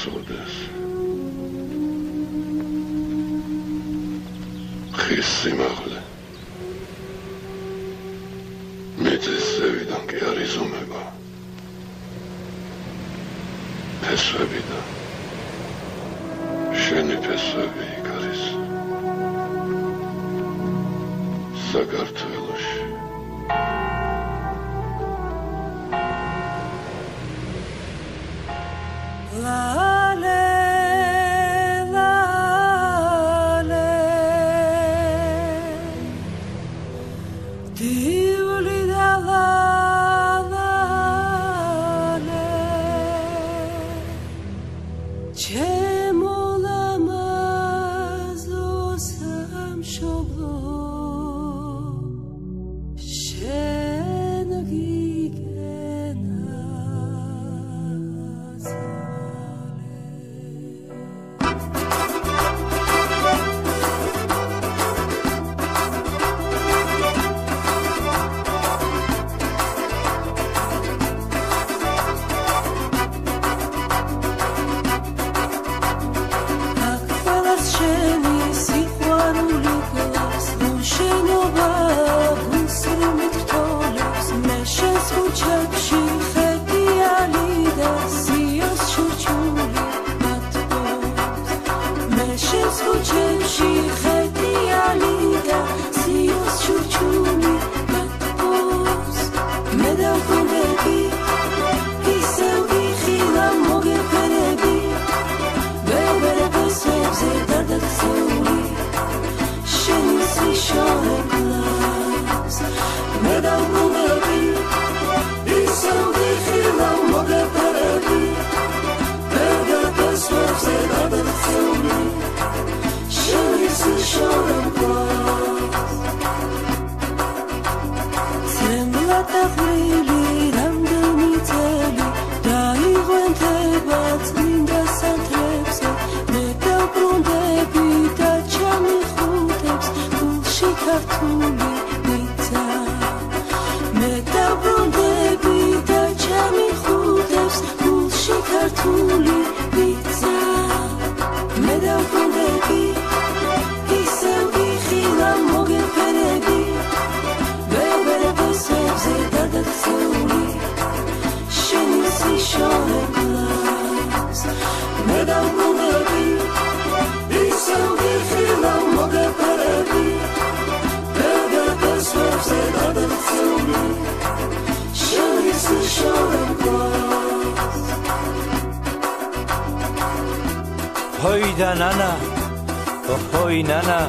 გახსოვდეს. ხის სიმაღლე. მიწის ზევიდან კი არ იზომება. ფესვებიდან. შენი ფესვები იქ არის. საქართველოში. ნანა, ოჰოი ნანა,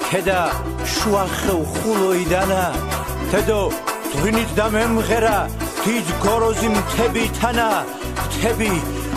ქედა შუახევ ხულოიდანა, თედო დღვინით დამემღერა, დიდ გოროზი მთები თანა, მთები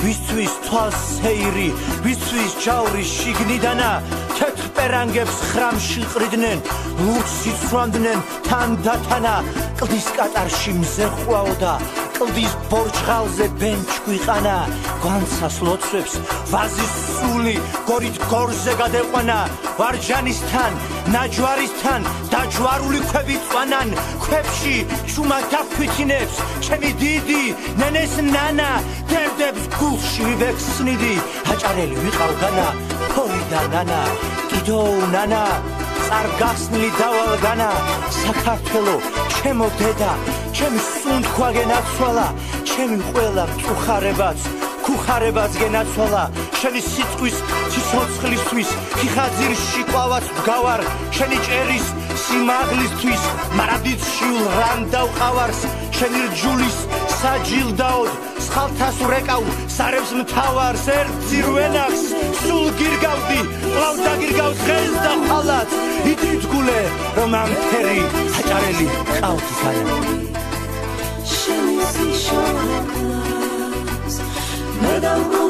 ვისთვის თვალს სეირი, ვისთვის ჯავრი შიგნიდანა, თეთრ პერანგებს ხრამში ყრიდნენ, ლურჯს იცვამდნენ თან დათანა, კლდის კატარში მზე ხვაოდა, კლდის ბორჯღალზე ბენჩ გვიყანა, გვანცას ლოცვებს ვაზის სული გორით გორზე გადეყვანა, ვარჯანისთან, ნაჯვარისთან დაჯვარული ქვები წვანან, ქვებში ჩუმა დაფვითინებს, ჩემი დიდი ნენეს ნანა, დევდებს გულში ვიბექსნიდი, აჭარელი ვიყავგანა, ფორიდა ნანა, კიდოუ ნანა, წარგახსნილი დავალგანა, საქართველო, ჩემო დედა, ჩემი სუნთქვა გენაცვალა, ჩემი ყველა მწუხარებაც, ქუხარებაც გენაცვალა, შენი სიტყვის ციცოცხლისთვის, ხიხაძირში ყვავაც ვგავარ, შენი ჭერის სიმაღლისთვის, მარადიცშიულ რამ დავყავარს, შენი რჯულის საჯილდაოდ, სხალთას ვრეკავ, სარებს მთავარს, ერთ ძირვენახს, სულ გირგავდი, ყლავ დაგირგავ დღეს და ხალაც, იდიდგულე, რომ ამ ფერი აჭარელი ყავდი განა. შენი სიშორე კლავს, მე დავგო